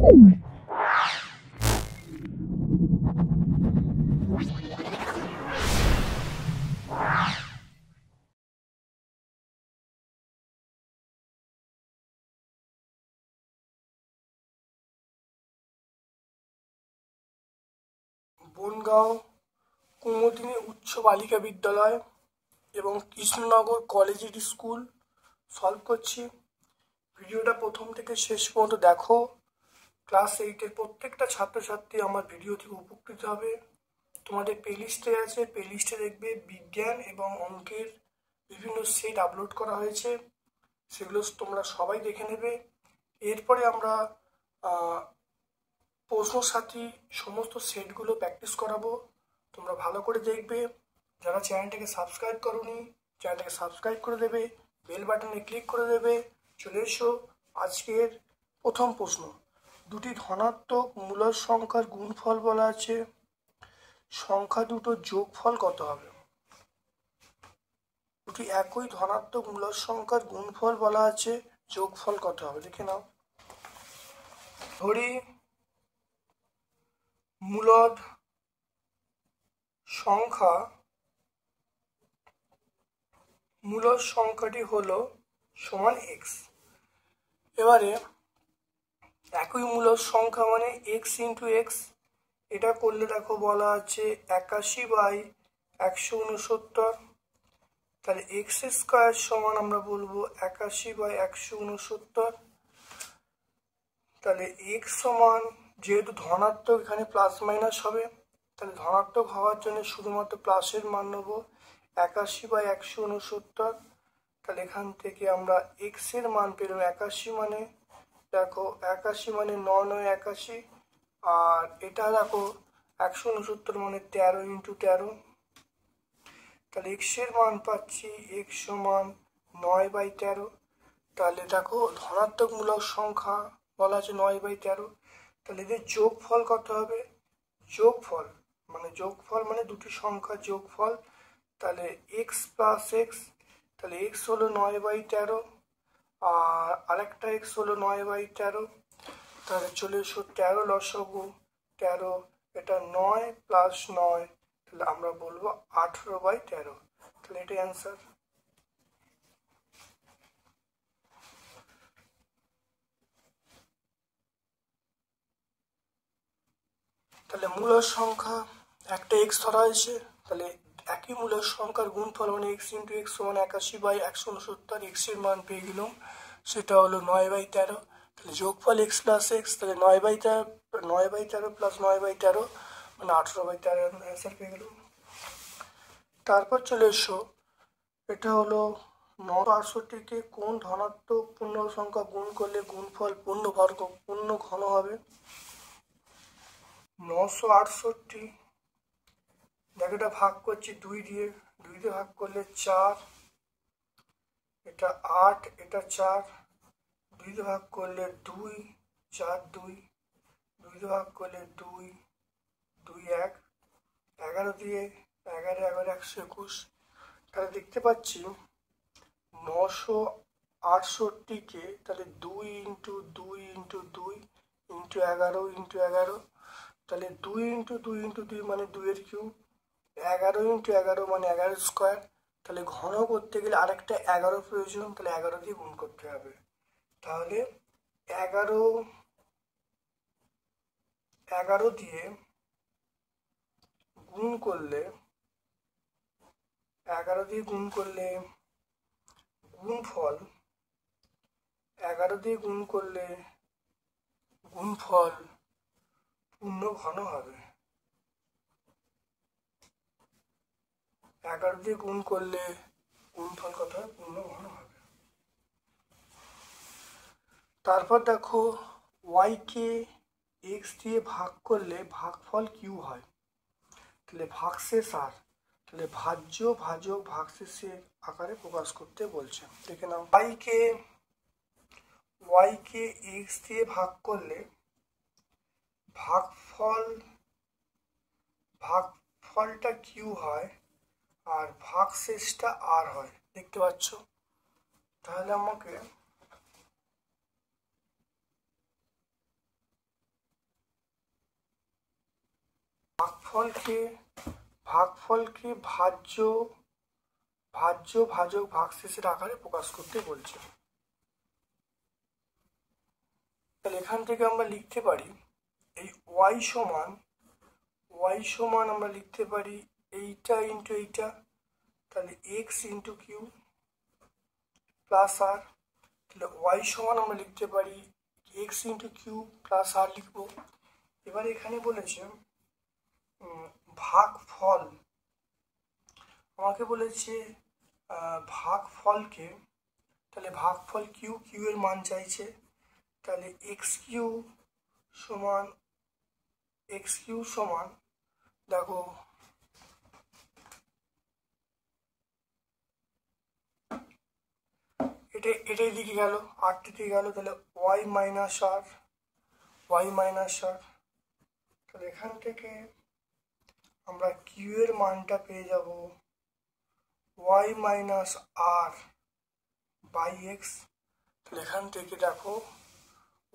বনগাঁও কুমুদিনী উচ্চ বালিকা বিদ্যালয় এবং কৃষ্ণনগর কলেজিয়েট স্কুল সলভ করছি। ভিডিওটা প্রথম থেকে শেষ পর্যন্ত দেখো। ক্লাস 8-এর প্রত্যেকটা ছাত্রছাত্রী আমার ভিডিও থেকে উপকৃত হবে। তোমাদের প্লেলিস্টে আছে, প্লেলিস্টে দেখবে বিজ্ঞান এবং অঙ্কের বিভিন্ন সেট আপলোড করা হয়েছে, সেগুলো তোমরা সবাই দেখে নেবে। এরপরে আমরা প্রশ্নসাথী সমস্ত সেটগুলো প্র্যাকটিস করাবো, তোমরা ভালো করে দেখবে। যারা চ্যানেলটাকে সাবস্ক্রাইব করোনি, চ্যানেলটাকে সাবস্ক্রাইব করে দেবে, বেল বাটনে ক্লিক করে দেবে। চলে এসো আজকের প্রথম প্রশ্ন। দুটি ধনাত্মক মূলদ সংখ্যার গুণফল বলা আছে, সংখ্যা দুটোর যোগফল কত হবে? দুটি একই ধনাত্মক মূলদ সংখ্যার গুণফল বলা আছে, যোগফল কত হবে দেখে নাও। ধরি মূলদ সংখ্যাটি হলো সমান এক্স। এবারে একই মূলদ সংখ্যা মানে এক্স ইন্টু এক্স, এটা করলে দেখো বলা আছে 81/169। তাহলে এক্স স্কোয়ার সমান আমরা বলবো 81/169। তাহলে এক্স সমান, যেহেতু ধনাত্মক এখানে প্লাস মাইনাস হবে, তাহলে ধনাত্মক হওয়ার জন্য শুধুমাত্র প্লাসের মান নেব 81/169। তাহলে এখান থেকে আমরা এক্স এর মান পেলাম 81, মানে দেখো 81 মানে 9 9 81, আর এটা দেখো 169 মানে 13 ইন্টু 13। তাহলে এক্স এর মান পাচ্ছি এক্স সমান 9/13। তাহলে দেখো ধনাত্মক মূলক সংখ্যা বলা আছে 9/13। তাহলে এদের যোগফল কত হবে? যোগফল মানে দুটি সংখ্যার যোগফল। তাহলে এক্স প্লাস এক্স, তাহলে এক্স হলো 9/13 আর আরেকটা এক্স হলো 9/13। তাহলে চলে এসো 13 লসাগু 13, এটা 9 প্লাস 9, তাহলে আমরা বলবো 18/13। তাহলে এটাই অ্যান্সার। তাহলে মূলদ সংখ্যা একটা এক্স ধরা হয়েছে, তাহলে একই মূলদ সংখ্যার গুণফল মানে এক্স ইন্টু এক্স সমান 81/169। এক্স এর মান পেয়ে গেলাম, সেটা হলো 9/13। তাহলে যোগফল এক্স প্লাস এক্স, তাহলে 9/13 প্লাস 9/13 মানে 18/13 অ্যান্সার পেয়ে গেলাম। তারপর চলে এসো, এটা হলো 968কে কোন ধনাত্মক পূর্ণ সংখ্যা গুণ করলে গুণফল পূর্ণ ঘন হবে? 968, দেখ এটা ভাগ করছি 2 দিয়ে, 2 দিয়ে ভাগ করলে 4, এটা 8, এটা 4, 2 দিয়ে ভাগ করলে 2, 4 2, 2 দিয়ে ভাগ করলে 2 2 1, 11 দিয়ে 11 11 121। তাহলে দেখতে পাচ্ছি 968কে তাহলে 2 ইন্টু 2 ইন্টু 2 ইন্টু 11 ইন্টু 11, তাহলে 2 ইন্টু 2 ইন্টু 2 মানে 2 এর কিউব, 11 ইন্টু 11 মানে 11 স্কোয়ার। তাহলে ঘন করতে গেলে আরেকটা 11 প্রয়োজন, তাহলে 11 দিয়ে গুণ করতে হবে। তাহলে 11 দিয়ে গুণ করলে 11 দিয়ে গুণ করলে গুণফল 11 দিয়ে গুণ করলে গুণফল পূর্ণ ঘন হবে। 11 দিয়ে গুণ করলে গুণফল কত হয়? পূর্ণ ঘন হবে। তারপর দেখো ওয়াইকে এক্স দিয়ে ভাগ করলে ভাগফল কিউ হয়। তাহলে ভাগশেষ আর, তাহলে ভাজ্য ভাজক ভাগশেষের আকারে প্রকাশ করতে বলছে, দেখে নাও। ওয়াইকে এক্স দিয়ে ভাগ করলে ভাগফলটা কিউ হয় আর ভাগশেষটা আর হয়, দেখতে পাচ্ছ। তাহলে আমাকে ভাগফলকে ভাজ্য ভাজক ভাগশেষের আকারে প্রকাশ করতে বলছে। তাহলে এখান থেকে আমরা লিখতে পারি এই ওয়াই সমান আমরা লিখতে পারি এইটা ইন্টু এইটা, তাহলে এক্স ইন্টু কিউ প্লাস আর। তাহলে ওয়াই সমান আমরা লিখতে পারি এক্স ইন্টু কিউ প্লাস আর লিখবো। এবার এখানে বলেছে ভাগফল, আমাকে বলেছে ভাগফলকে, তাহলে ভাগফল কিউ এর মান চাইছে, তাহলে এক্স কিউ সমান দেখো এটাই দিকে গেল, আরটি দিকে গেল, তাহলে ওয়াই মাইনাস আর। তাহলে এখান থেকে আমরা কিউ এর মানটা পেয়ে যাব Y minus R by X. তাহলে এখান থেকে দেখো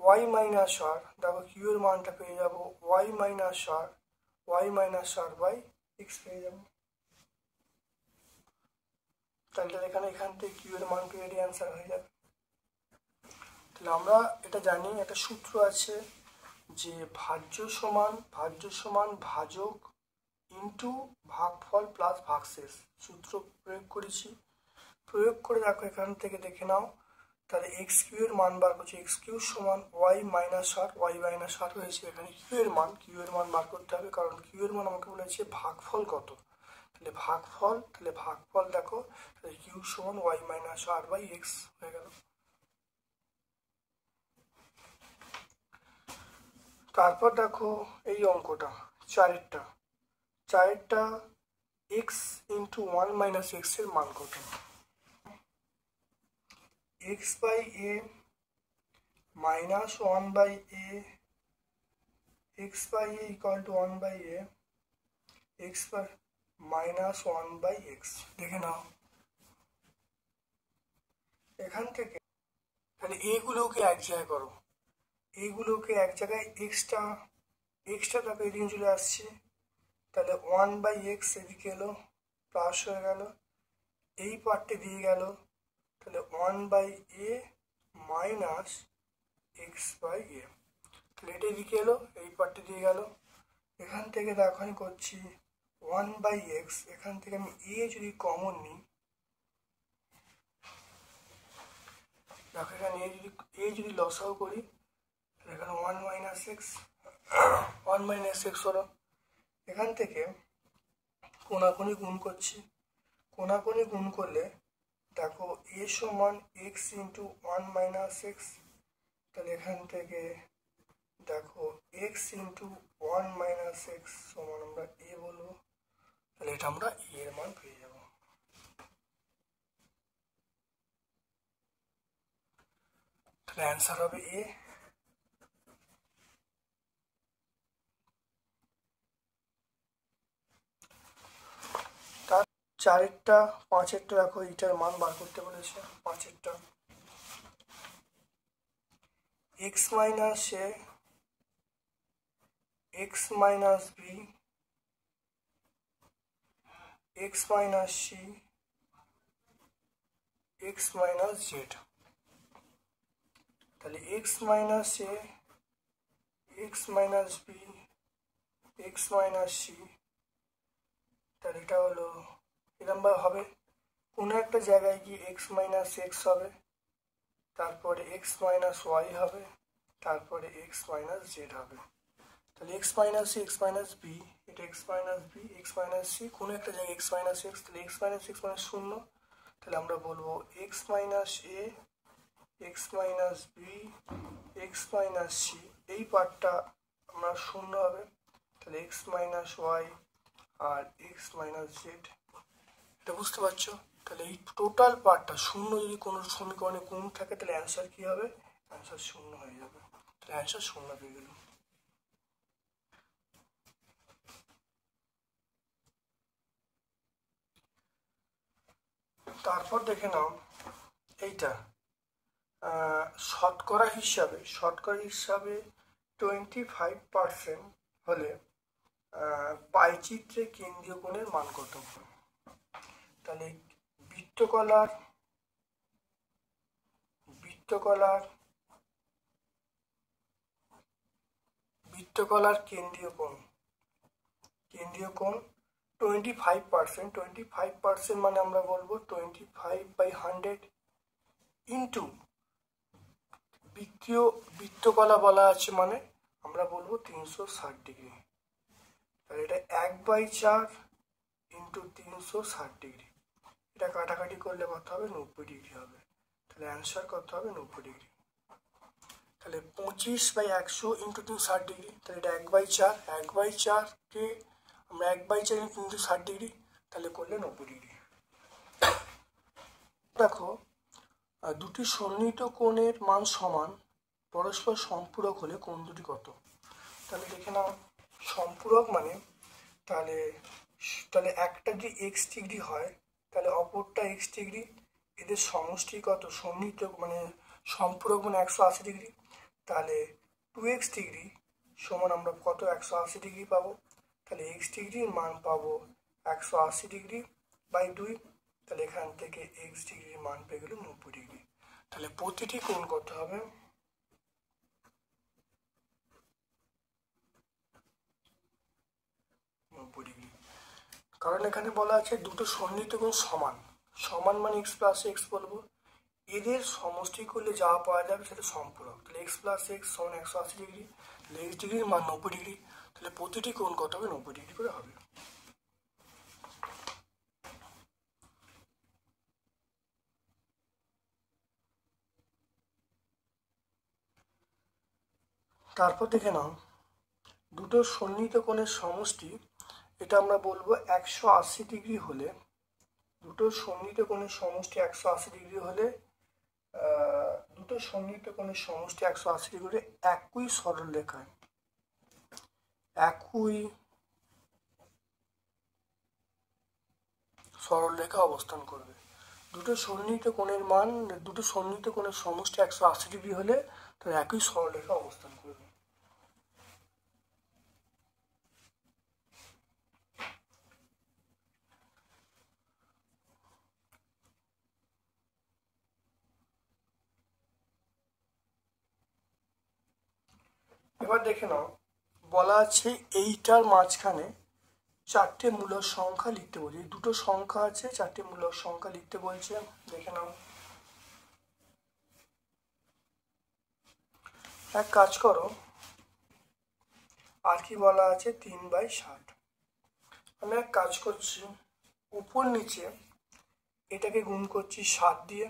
ওয়াই মাইনাস আর, দেখো কিউ এর মানটা পেয়ে যাব Y minus R by X পেয়ে যাব। তাহলে এখান থেকে কিউ এর মান পেয়ে অ্যান্সার হয়ে যাবে। তাহলে আমরা এটা জানি, একটা সূত্র আছে যে ভাজ্য সমান ভাজক ইন্টু ভাগফল প্লাস ভাগশেষ, সূত্র প্রয়োগ করেছি। প্রয়োগ করে দেখো এখান থেকে দেখে নাও, তাহলে এক্স কিউ এর মান বার করছি, এক্স কিউ সমান ওয়াই মাইনাস আর হয়েছে। এখানে কিউ এর মান বার করতে হবে, কারণ কিউ এর মান আমাকে বলেছে ভাগফল কত। তাহলে ভাগফল দেখো, তাহলে কিউ সমান Y minus R by X হয়ে গেল। তারপর দেখো এই অঙ্কটা চারেরটা X into one minus X এর মান কত। X by A minus one by A, X by A equal to one by A, X by minus one by X. দেখে নাও এখান থেকে, তাহলে এইগুলোকে এক জায়গায় করো, এইগুলোকে এক জায়গায়, এক্সট্রা দেখো এদিকে চলে আসছে, তাহলে ওয়ান বাই এক্স এদিকে এলো প্লাস হয়ে গেল, এই পার্টটি দিয়ে গেল, তাহলে one by A minus X by A. তাহলে এটা এদিকে এলো, এই পার্টটি দিয়ে গেল। এখান থেকে দেখো আমি করছি ওয়ান বাই এক্স, এখান থেকে আমি এ যদি কমন নিই, দেখো এখানে যদি লসাও করি, এখানে ওয়ান মাইনাস এক্স হলো। এখান থেকে কোনাকুনি গুণ করছি, কোনাকুনি গুণ করলে দেখো এ সমান x into one minus X. তাহলে এখান থেকে দেখো x into one minus x সমান আমরা এ বলবো। তাহলে এটা আমরা এ এর মান পেয়ে যাব। তাহলে অ্যান্সার হবে এ। তার পাঁচেরটা দেখো এটার মান বার করতে বলেছে। পাঁচেরটা X minus A X minus B X minus C X minus Z. তাহলে X minus A X minus B X minus C, তাহলে এটা হলো এরকম হবে, কোনো একটা জায়গায় গিয়ে এক্স মাইনাস এক্স হবে, তারপরে এক্স মাইনাস ওয়াই হবে, তারপরে এক্স মাইনাস জেড হবে। তাহলে X minus C X minus B, এটা X minus B X minus C, কোনো একটা জায়গায় এক্স মাইনাস এক্স, তাহলে এক্স মাইনাস এক্স মানে শূন্য। তাহলে আমরা বলবো X minus A X minus B X minus C, এই পার্টটা আমরা শূন্য হবে। তাহলে এক্স মাইনাস ওয়াই আর এক্স মাইনাস জেড, এটা বুঝতে পারছো। তাহলে এই টোটাল পার্টটা শূন্য, যদি কোনো সমীকরণে গুণ থাকে তাহলে অ্যান্সার কি হবে, অ্যান্সার শূন্য হয়ে যাবে। তাহলে অ্যান্সার শূন্য পেয়ে গেল। তারপর দেখে নাও এইটা শতকরা হিসাবে 25% হলে পাইচিত্রে কেন্দ্রীয় কোণের মান কত। তাহলে বৃত্তকলার কেন্দ্রীয় কোণ 25%। 25% মানে আমরা বলবো 25/100 ইন্টু বৃত্তকলা বলা আছে মানে আমরা বলবো 360 ডিগ্রি। তাহলে এটা 1/4 ইন্টু 360 ডিগ্রি। এটা কাটাকাটি করলে কত হবে? 90 ডিগ্রি হবে। তাহলে অ্যান্সার কত হবে? 90 ডিগ্রি। তাহলে 25/100 ইন্টু 360 ডিগ্রি। তাহলে এটা 1/4। 1/4কে আমরা 1/4 ইন্টু 360 ডিগ্রি তাহলে করলে 90 ডিগ্রি। দেখো দুটি সন্নিহিত কোণের মান সমান, পরস্পর সম্পূরক হলে কোণ দুটি কত। তাহলে দেখে নাও, সম্পূরক মানে তাহলে একটা যদি এক্স ডিগ্রি হয় তাহলে অপরটা এক্স ডিগ্রি, এদের সমষ্টি কত? সন্নিহিত মানে সম্পূরক মানে 180 ডিগ্রি। তাহলে 2x ডিগ্রি সমান আমরা কত? 180 ডিগ্রি পাবো। তাহলে এক্স ডিগ্রির মান পাবো 180 ডিগ্রি বাই 2। তাহলে এখান থেকে এক্স ডিগ্রির মান পেয়ে গেল 90 ডিগ্রি। তাহলে প্রতিটি কোণ কত হবে? 90 ডিগ্রি। কারণ এখানে বলা আছে দুটো সন্নিহিত কোণ সমান। সমান মানে এক্স প্লাস এক্স বলবো, এদের সমষ্টি করলে যা পাওয়া যাবে সেটা সম্পূরক। তাহলে এক্স প্লাস এক্স সমান 180 ডিগ্রি, তাহলে এক্স ডিগ্রির মান 90 ডিগ্রি। তাহলে প্রতিটি কোণ কত হবে? 90 ডিগ্রি করে হবে। তারপর দেখে নাও, দুটো সন্নিহিত কোণের সমষ্টি, এটা আমরা বলবো 180 ডিগ্রি হলে, দুটো সন্নিহিত কোণের সমষ্টি 180 ডিগ্রি হলে দুটো সন্নিহিত কোণের সমষ্টি 180 ডিগ্রি হলে একই সরলরেখায় অবস্থান করবে। দুটো সন্নিহিত কোণের সমষ্টি 180 ডিগ্রি হলে তাহলে একই সরলরেখা অবস্থান করবে। এবার দেখে নাও, বলা আছে এইটার মাঝখানে 4টে মূলদ সংখ্যা লিখতে বলছে। দুটো সংখ্যা আছে, 4টে মূলদ সংখ্যা লিখতে বলছে। দেখে নাও, এক কাজ করো, আর কি বলা আছে? 3/60। আমি এক কাজ করছি, উপর নিচে এটাকে গুণ করছি 7 দিয়ে।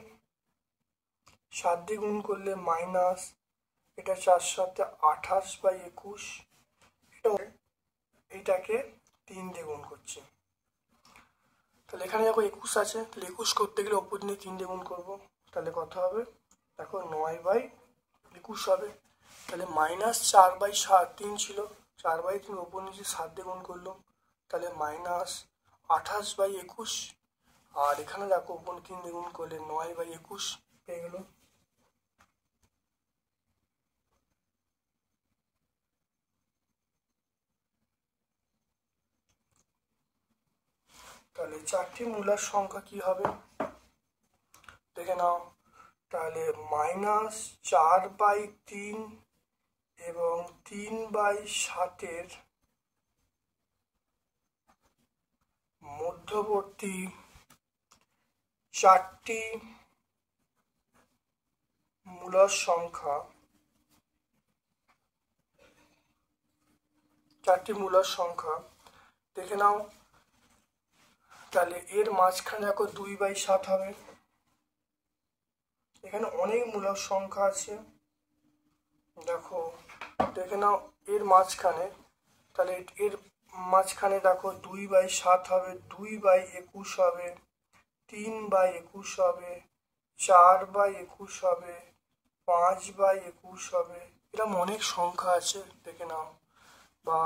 7 দিয়ে গুণ করলে মাইনাস, এটা 4 7 28/21, এইটাকে 3 দিয়ে গুণ করছি। তাহলে এখানে দেখো 21 আছে, তাহলে 21 করতে গেলে ওপর নিয়ে 3 দিয়ে গুণ করবো। তাহলে কত হবে? দেখো 9/21 হবে। তাহলে মাইনাস 4/3 ছিল, 4/3 ওপর নিচে 7 দিয়ে গুণ করলাম, তাহলে মাইনাস 28/21। আর এখানে দেখো ওপর 3 দিয়ে গুণ করলে 9/21 পেয়ে গেল। তাহলে 4টি মূলার সংখ্যা কি হবে দেখে নাও। তাহলে মাইনাস 4/3 এবং 3/7 মধ্যবর্তী 4টি মূলদ সংখ্যা, 4টি মূলদ সংখ্যা দেখে নাও। তাহলে এর মাঝখানে দেখো 2/7 হবে। এখানে অনেক মূলদ সংখ্যা আছে, দেখো দেখে নাও এর মাঝখানে। তাহলে এর মাঝখানে দেখো 2/7 হবে, 2/21 হবে, 3/21 হবে, 4/21 হবে, 5/21 হবে। এরকম অনেক সংখ্যা আছে, দেখে নাও। বা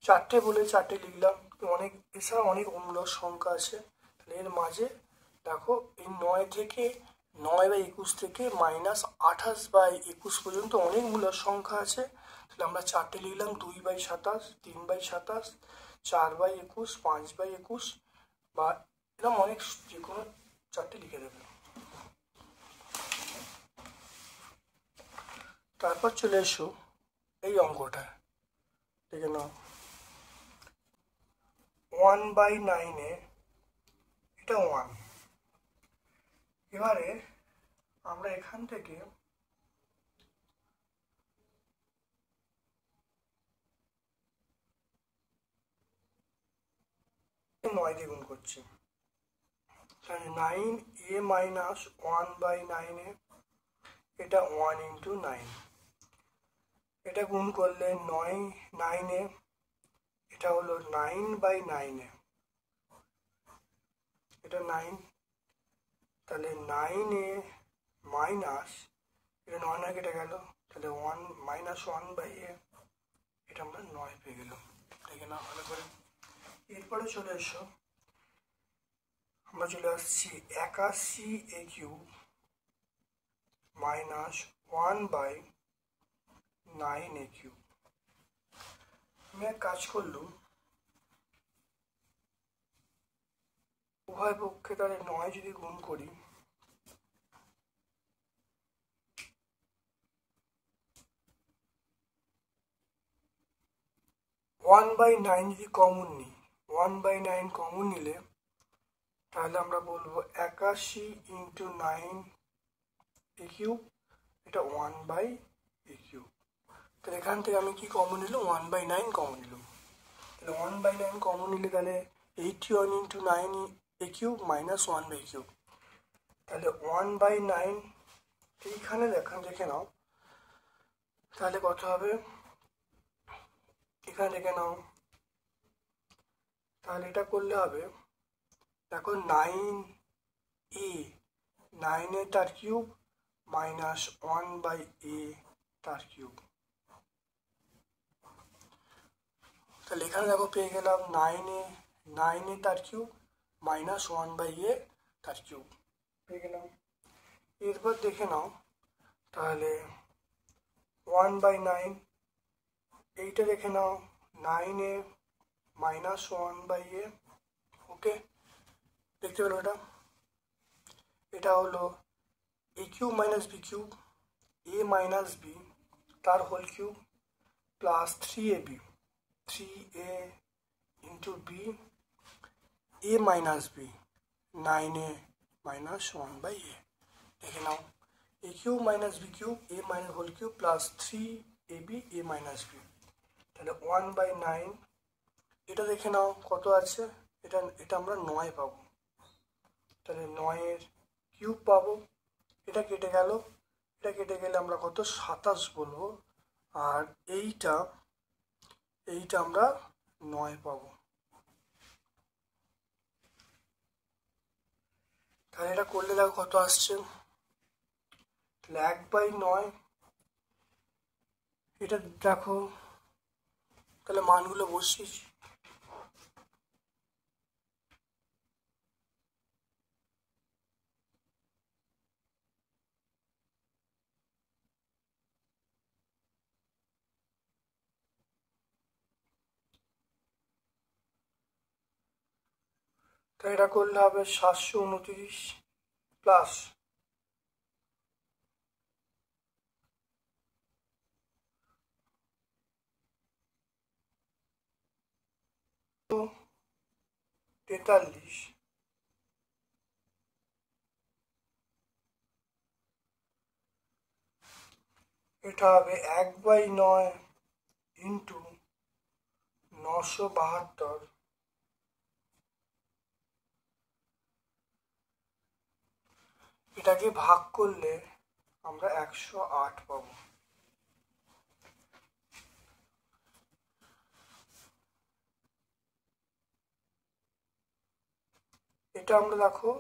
4টে বলে 4টে লিখলাম, অনেক এছাড়া অনেক মূলদ সংখ্যা আছে। তাহলে এর মাঝে দেখো এই 9 থেকে 9/21 থেকে -28/21 পর্যন্ত অনেক মূলদ সংখ্যা আছে। তাহলে আমরা চারটে লিখলাম, 2/27, 3/27, 4/21, 5/21, বা এরকম অনেক, যে কোনো চারটে লিখে দেবে। তারপর চলে এসো এই অঙ্কটা, দেখে নাও 1/9 এটা 1। এবারে আমরা এখান থেকে নয় দিয়ে গুণ করছি, তাহলে 9a মাইনাস 1/9 এটা 1 ইন্টু 9, এটা গুণ করলে 9 এটা হলো 9/9, এটা 9, তাহলে 9a মাইনাস এটা 9 কেটে গেল, তাহলে 1 মাইনাস 1/a, এটা আমরা 9 পেয়ে গেলাম। দেখে না ভালো করে। এরপরে চলে এসো, আমরা চলে আসছি 81a³ মাইনাস 1/9a³। আমি এক কাজ করলুম, উভয় পক্ষে তাহলে 9 যদি গুণ করি, ওয়ান বাই নাইন যদি কমন নিই, 1/9 কমন নিলে তাহলে আমরা বলবো 81 ইন্টু 9a³, এটা 1/a³। তাহলে এখান থেকে আমি কি কমন নিলাম, 1/9 কমন নিলাম। তাহলে 1/9 কমন নিলে তাহলে 81 ইন্টু 9a³ মাইনাস 1/3। তাহলে 1/9 এইখানে দেখে নাও, তাহলে কত হবে, এখানে দেখে নাও, তাহলে এটা করলে হবে, দেখো 9a তার কিউব মাইনাস 1/a তার কিউব। তাহলে এখানে দেখো পেয়ে গেলাম 9a তার কিউব মাইনাস 1/a তার কিউব পেয়ে গেলাম। এরপর দেখে নাও, তাহলে 1/9 এইটা দেখে নাও, 9a মাইনাস 1/a, ওকে, দেখতে পেলো এটা, এটা হলো a³ minus b³ a minus b তার whole cube plus 3ab 3a into b a minus b 9a minus 1/a। দেখে নাও a³ minus b³ a minus whole cube plus 3ab a minus b, তাহলে 1/9, এটা দেখে নাও কত আছে, এটা আমরা 9 পাবো, তাহলে 9-এর কিউব পাবো, এটা কেটে গেল, এটা কেটে গেলে আমরা কত 27 বলবো, আর এইটা আমরা 9 পাবো। তাহলে এটা করলে দেখো কত আসছে, তাহলে 1/9, এটা দেখো, তাহলে মানগুলো বসিয়েছি, তাই এটা করলে হবে 729 প্লাস 43, এটা হবে 1/9 ইন্টু 972, এটাকে ভাগ করলে আমরা 108 পাবো। এটা আমরা দেখো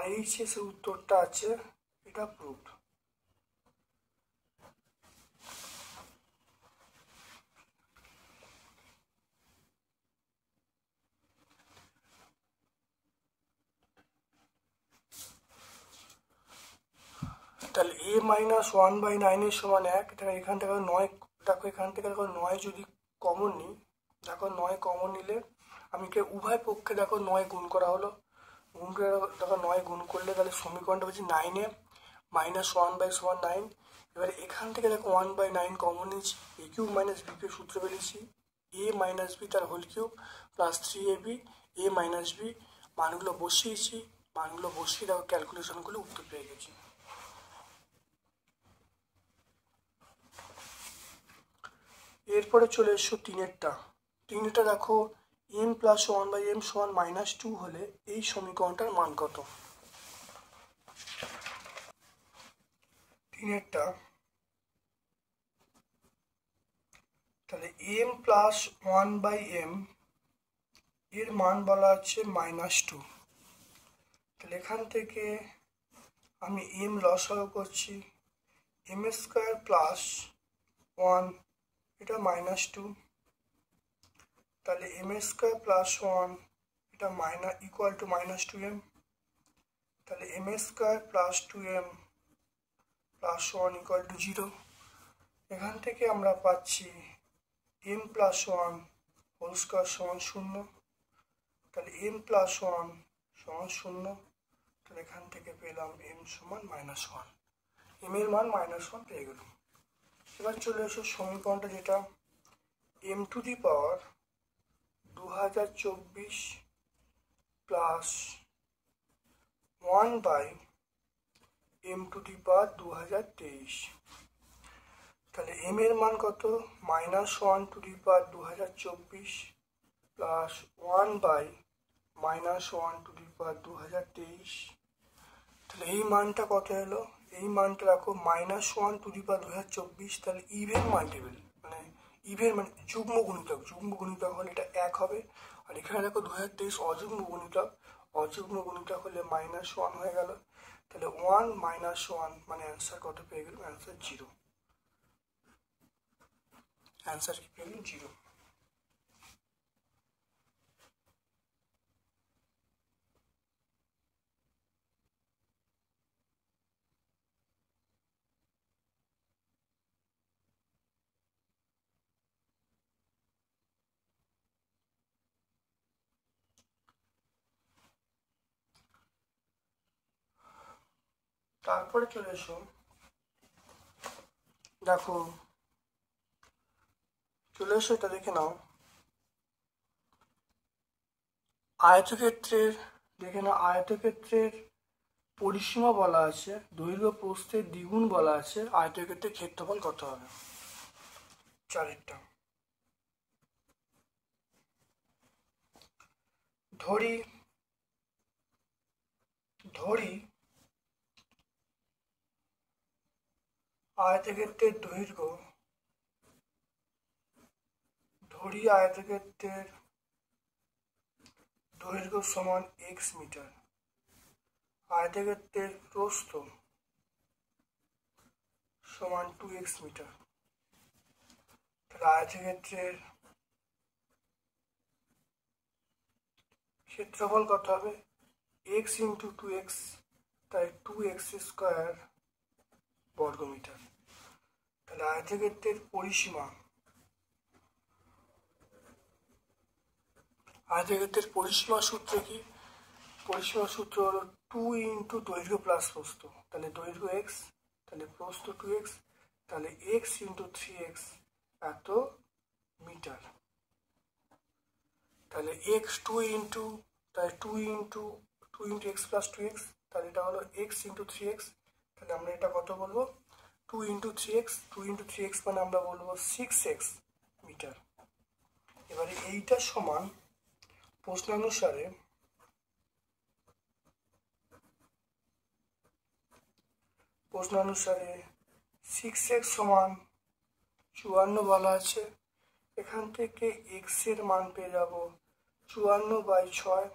RHS এর উত্তরটা আছে, এটা প্রুফ। a-1/9 সমান 1। দেখো এখান থেকে 9, দেখো এখান থেকে দেখো 9 যদি কমন নিই, দেখো 9 কমন নিলে আমি উভয় পক্ষে দেখো 9 গুণ করা হলো, গুণ করে দেখো 9 গুণ করলে তাহলে সমীকরণটা হচ্ছে 9a -1/9। এবারে এখান থেকে দেখো 1/9 কমন নিয়েছি, a cube minus b cube সূত্র পেয়েছি, a মাইনাস b তার whole cube plus 3ab a minus b, মানগুলো বসিয়েছি, মানগুলো বসিয়ে দেখো ক্যালকুলেশনগুলো উত্তর পেয়ে গেছি। এরপরে চলে এসো তিনেরটা। দেখো m + 1/m = -2 হলে এই সমীকরণটার মান কত? তিনেরটা, তাহলে m + 1/m এর মান বলা হচ্ছে -2। তাহলে এখান থেকে আমি m লসাগু করছি, m² + 1 এটা -2, তাহলে m² + 1 এটা ইকুয়াল টু -2m, তাহলে m² + 2m + 1 ইকুয়াল টু 0। এখান থেকে আমরা পাচ্ছি m + 1 হোল স্কয়ার সমান 0, তাহলে m + 1 সমান 0, তাহলে এখান থেকে পেলাম m সমান -1, m এর মান -1 পেয়ে গেলাম। এবার চলে এসো সমীকরণটা যেটা m to the power 2024 plus 1/m to the power 2023। তাহলে m এর মান কত? -1 to the power 2024 plus 1/-1 to the power 2023। তাহলে এই মানটা কত এলো? এই মানটা রাখো -1 টু দি পাওয়ার 2024, তাহলে ইভেন মাল্টিপল মানে ইভেন মানে যুগ্ম গুণিতক, যুগ্ম গুণিতক হলে এটা 1 হবে। আর এখানে দেখো 2023 অযুগ্ম গুণিতক, অযুগ্ম গুণিতক হলে -1 হয়ে গেল। তাহলে 1 - 1 মানে অ্যান্সার কত পেয়ে গেল? অ্যান্সার 0। অ্যান্সার কি পেয়ে গেল? 0। তারপরে চলে এসো, দেখো চলে এসো এটা দেখে নাও, আয়তক্ষেত্রের দেখে নাও, আয়তক্ষেত্রের পরিসীমা বলা আছে, দৈর্ঘ্য প্রস্থের দ্বিগুণ বলা আছে, আয়তক্ষেত্রের ক্ষেত্রফল কত হবে? চারেরটা, ধরি আয়তক্ষেত্রের দৈর্ঘ্য সমান x মিটার, আয়তক্ষেত্রের প্রস্থ সমান 2x মিটার। তাহলে আয়তক্ষেত্রের ক্ষেত্রফল কত হবে? x × 2x, তাই 2x² বর্গমিটার। তাহলে আয়তক্ষেত্রের পরিসীমা সূত্র কি? পরিসীমা সূত্র হলো 2 × দৈর্ঘ্য প্লাস প্রস্থ, তাহলে দৈর্ঘ্য x, তাহলে প্রস্থ 2x, তাহলে x × 3x এত মিটার। তাহলে x 2 × x + 2x, তাহলে এটা হলো x × 3x, তাহলে আমরা এটা কত বলবো? 2 × 3x, 2 × 3x মানে আমরা বলবো 6x মিটার। এবারে এইটা সমান প্রশ্নানুসারে 6x সমান 54 বলা আছে। এখান থেকে x এর মান পেয়ে যাব 54/6,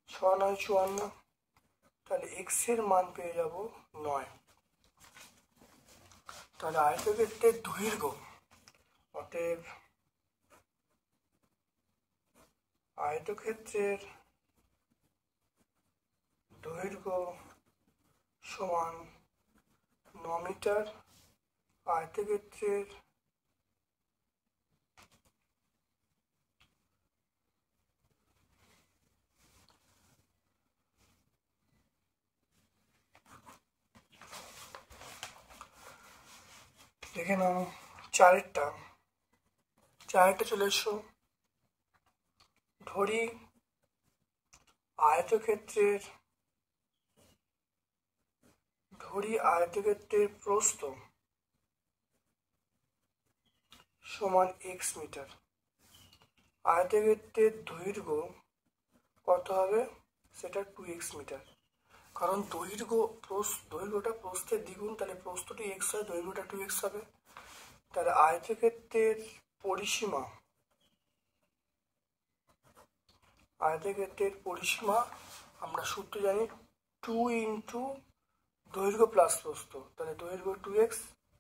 6 9 54, তাহলে x এর মান পেয়ে যাব 9। তাহলে আয়তক্ষেত্রের দৈর্ঘ্য, অতএব আয়তক্ষেত্রের দৈর্ঘ্য সমান মিটার। আয়তক্ষেত্রের দেখে নাও চারেরটা চলে এসো। ধরি আয়তক্ষেত্রের প্রস্থ সমান এক্স মিটার। আয়তক্ষেত্রের দৈর্ঘ্য কত হবে, সেটা 2x মিটার। কারণ দৈর্ঘ্যটা প্রস্থের দ্বিগুণ, তাহলে প্রস্থটি এক্স হয়, দৈর্ঘ্যটা 2x হবে। তাহলে আয়তক্ষেত্রের পরিসীমা আমরা সূত্র জানি 2 ইন্টু দৈর্ঘ্য প্লাস প্রস্থ। তাহলে দৈর্ঘ্য 2x,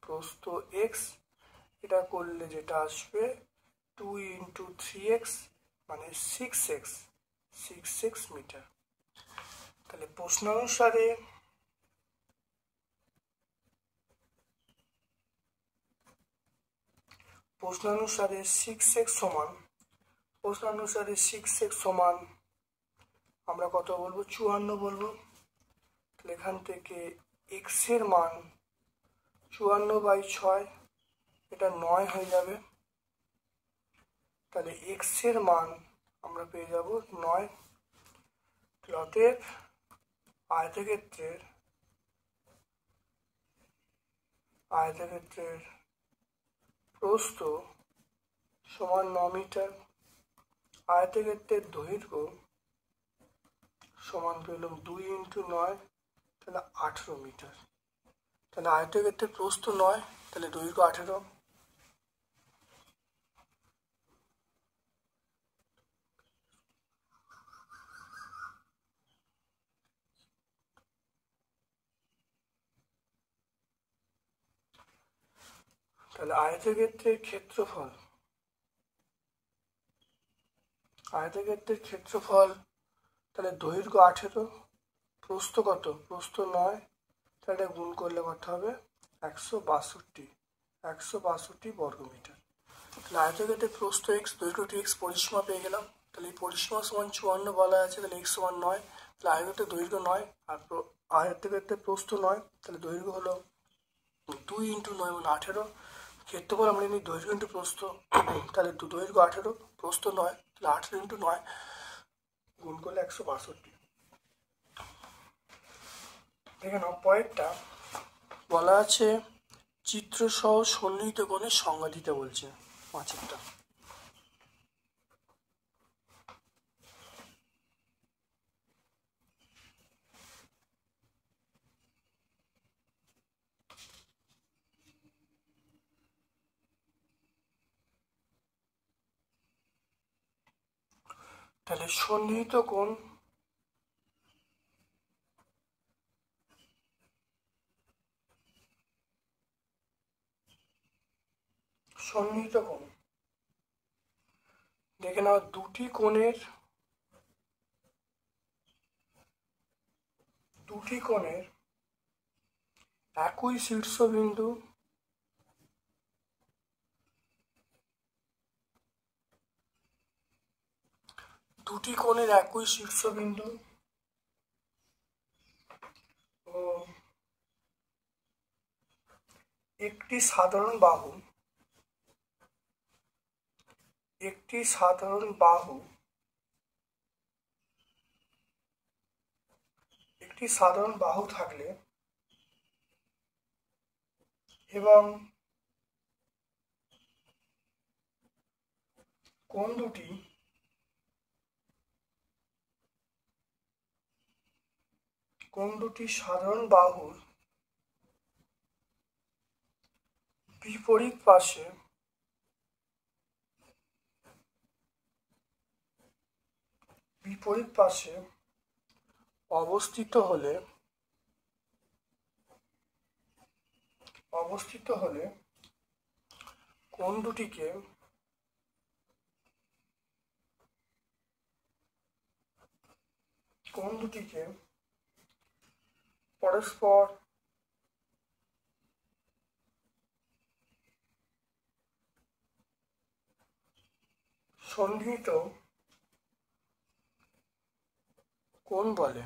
প্রস্থ x, এটা করলে যেটা আসবে 2 ইন্টু 3x মানে 6x মিটার। তাহলে প্রশ্নানুসারে প্রশ্নানুসারে 6x সমান আমরা কত বলবো, 54 বলবো। তাহলে এখান থেকে x এর মান 54/6, এটা 9 হয়ে যাবে। তাহলে x এর মান আমরা পেয়ে যাব 9। অতএব আয়তক্ষেত্রের প্রস্থ সমান 9 মিটার। আয়তক্ষেত্রের দৈর্ঘ্য সমান পেলাম 2 ইন্টু 9, তাহলে 18 মিটার। তাহলে আয়তক্ষেত্রের প্রস্থ 9, তাহলে দৈর্ঘ্য 18। তাহলে আয়তক্ষেত্রের ক্ষেত্রফল তাহলে দৈর্ঘ্য 18, প্রস্থ কত, প্রস্থ 9, তাহলে গুণ করলে কত হবে 162 বর্গমিটার। তাহলে আয়তক্ষেত্রের প্রস্থ x, দৈর্ঘ্য 2x, পরিসীমা পেয়ে গেলাম। তাহলে এই পরিসীমা সমান 54 বলা আছে, তাহলে x সমান 9। তাহলে আয়তক্ষেত্রের দৈর্ঘ্য 9 আর আয়তক্ষেত্রের প্রস্থ 9, তাহলে দৈর্ঘ্য হলো 2 ইন্টু 9 মানে 18। ক্ষেত্রফল আমরা নিই দৈর্ঘ্য ইন্টু প্রস্থ, তাহলে দৈর্ঘ্য 18, প্রস্থ 9, তাহলে 18 ইন্টু 9 গুণ করলে 162। দেখে নাও পরেরটা বলা আছে চিত্র সহ সন্নিহিত কোণের সংজ্ঞা দিতে বলছে 5-এরটা। তাহলে সন্নিহিত কোণ দেখে নাও দুটি কোণের একই শীর্ষবিন্দু ও একটি সাধারণ বাহু থাকলে এবং কোণ দুটি সাধারণ বাহুর বিপরীত পাশে অবস্থিত হলে কোণ দুটিকে পরস্পর সন্নিহিত কোণ বলে?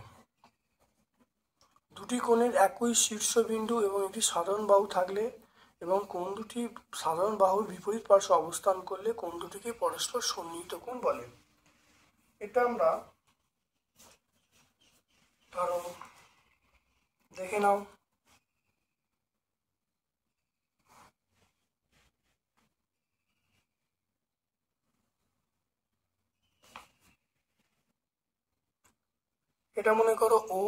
দুটি কোণের একই শীর্ষবিন্দু এবং একটি সাধারণ বাহু থাকলে এবং কোণ দুটি সাধারণ বাহুর বিপরীত পার্শ্বে অবস্থান করলে কোণ দুটিকে পরস্পর সন্নিহিত কোণ বলে। এটা আমরা ধরো দেখে নাও। এটা মনে করো ও,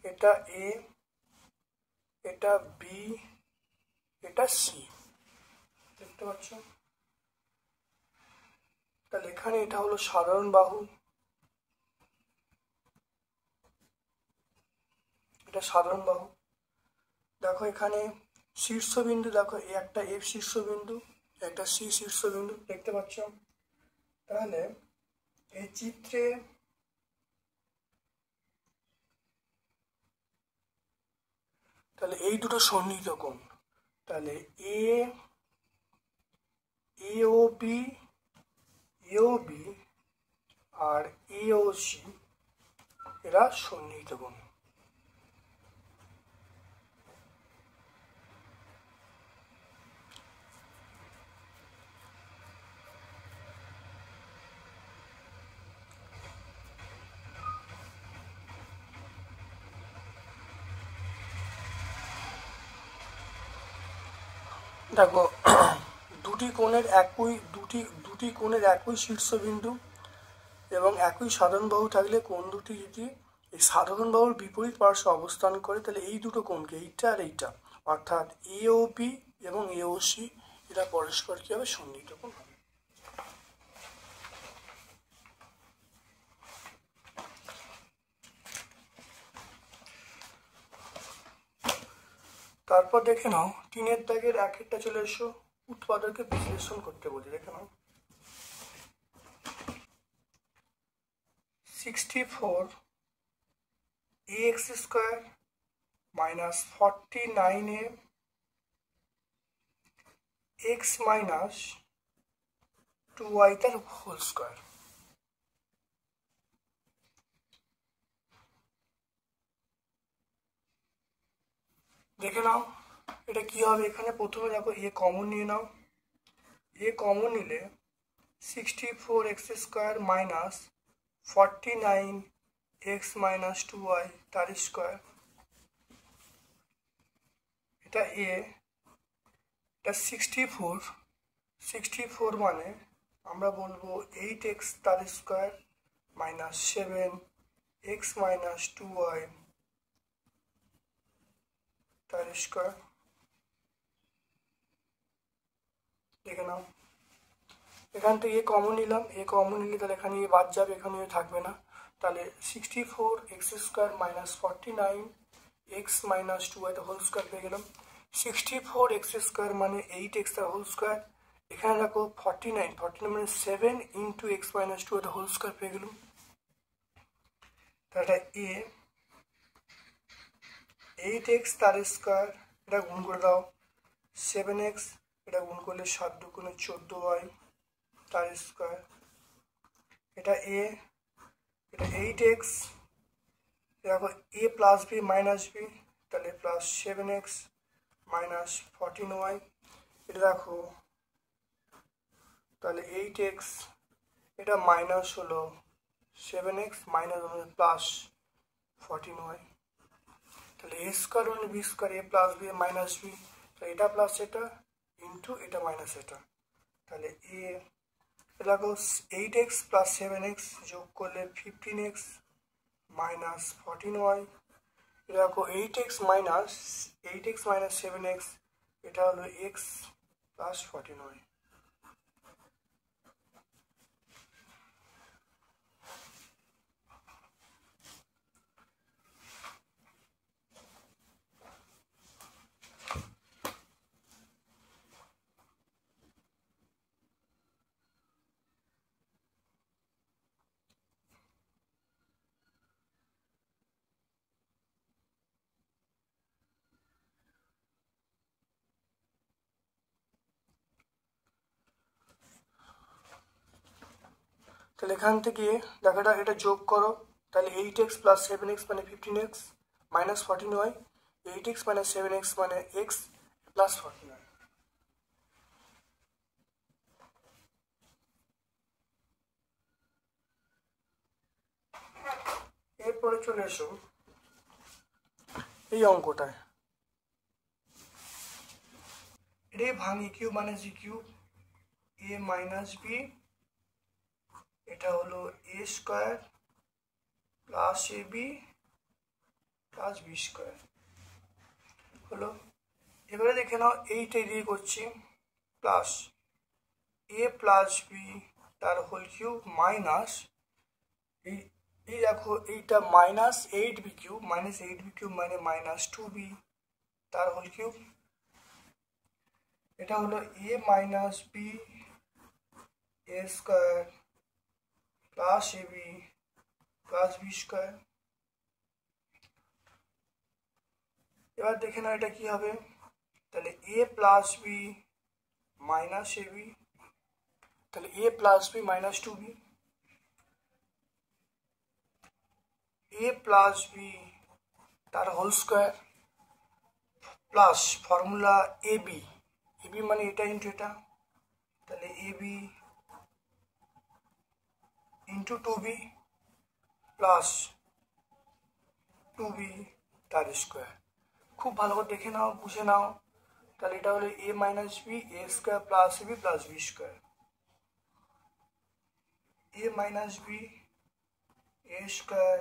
এটা এ, এটা বি, এটা সি, দেখতে পাচ্ছ? তাহলে এখানে এটা হলো সাধারণ বাহু, এটা সাধারণ বাহু। দেখো এখানে শীর্ষবিন্দু, দেখো একটা এফ শীর্ষবিন্দু, একটা সি শীর্ষবিন্দু, দেখতে পাচ্ছ? তাহলে এই চিত্রে তাহলে এই দুটো সন্নিহিত কোণ, তাহলে এও বি আর এও সি এরা সন্নিহিত কোণ। দেখো দুটি কোণের একই শীর্ষবিন্দু এবং একই সাধারণ বাহু থাকলে কোণ দুটি যদি এই সাধারণ বাহুর বিপরীত পার্শ্বে অবস্থান করে তাহলে এই দুটো কোণকে, এইটা আর এইটা, অর্থাৎ এও বি এবং এও সি এরা পরস্পর কি হবে? সন্নিহিত কোণ হবে। তারপর দেখে নাও 3 দাগের 1 চলে এসো, উৎপাদকে বিশ্লেষণ করতে বলি। দেখে নাও 64 ax square minus 49 x minus 2y তার হোল স্কোয়ার। দেখে নাও এটা কি হবে। এখানে প্রথমে দেখো এ কমন নিয়ে নাও, এ কমন নিলে 64x square minus 49x minus 2y তার স্কোয়ার, এটা এ, এটা 64 মানে আমরা বলবো 8x তার square minus 7x minus 2y তার স্কোয়ার। দেখে নাও এখান থেকে এ কমন নিলাম, এ কমন নিলে তাহলে এখানে এ বাদ যাবে, এখানে এ থাকবে না। তাহলে 64x square minus 49x minus 2y whole square পেয়ে গেলাম। 64x স্কোয়ার মানে 8x তার হোল স্কোয়ার, এখানে দেখো 49 মানে 7 into X minus 2 whole square পেয়ে গেলাম। তাহলে এ 8x তার স্কোয়ার, এটা গুণ করে দাও, 7x এটা গুণ করলে 7 দুগুণে 14y তার স্কোয়ার, এটা এ, এটা 8x, দেখো এ প্লাস বি মাইনাস বি, তাহলে প্লাস 7x মাইনাস 14y, এটা দেখো তাহলে 8x, এটা মাইনাস হলো 7x মাইনাস হলো প্লাস 14y, তাহলে এ স্কোয়ার মানে বি স্কোয়ার, এ প্লাস বি মাইনাস বি, তাহলে এটা প্লাস এটা ইন্টু এটা মাইনাস এটা, তাহলে এ দেখো 8x প্লাস 7x যোগ করলে 15x মাইনাস 14y, দেখো 8x মাইনাস 7x এটা হলো x প্লাস 14y। তাহলে এখান থেকে দেখো এটা যোগ করো, তাহলে 8x প্লাস 7x মানে 15x minus 14y, 8x minus 7x মানে x প্লাস 14y। এরপরে চলে এসো এই অঙ্কটায়, এটাই ভাঙি কিউ মানে জি কিউব এ মাইনাস বি, এটা হলো A square plus A B plus B square হলো। এবারে দেখে নাও এইটাই দিয়ে করছি প্লাস এ প্লাস বি তার হোল কিউব মাইনাস এই এই দেখো এইটা minus 8b cube minus 8b cube মানে মাইনাস 2b তার হোল কিউব, এটা হলো A minus B A square plus A B plus B square. এবার দেখে নাও এটা কি হবে, তাহলে এ plus B minus A B, তাহলে এ প্লাস বি মাইনাস 2b, এ প্লাস বি তার whole square plus formula A B, A B মানে এটা ইন্টু এটা, তাহলে A B into 2b plus 2b তার স্কোয়ার। খুব ভালো করে দেখে নাও বুঝে নাও, তাহলে এটা হলো A minus B A square plus A B plus B square, A minus B A square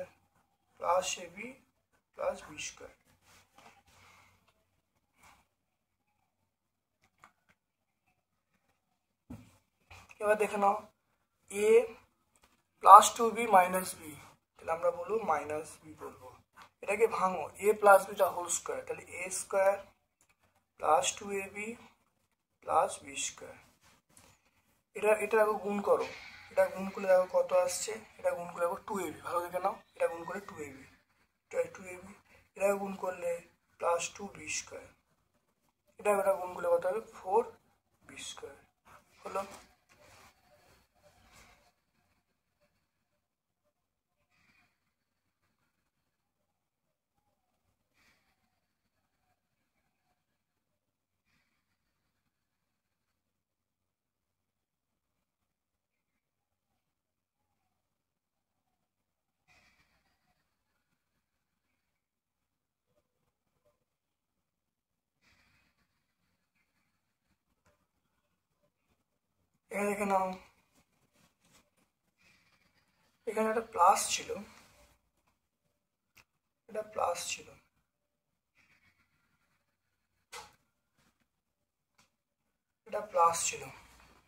plus A B plus B square. এবার দেখে নাও A plus 2b minus B, তাহলে আমরা বলবো মাইনাস বি বলবো। এটাকে ভাঙো এ প্লাস বিটা হোল স্কোয়ার, তাহলে A square plus 2ab plus B square. এটা দেখো গুণ করো, এটা গুণ করলে দেখো কত আসছে, এটা গুণ করে দেখো 2ab, ভালো দেখে নাও এটা গুণ করে 2ab, এটা 2ab, এটা গুণ করলে প্লাস 2b স্কোয়ার, এটা গুণ করলে কত হবে 4b স্কোয়ার হলো। এখানে দেখে নাও এখানে একটা প্লাস ছিল, এটা প্লাস ছিল, এটা প্লাস ছিল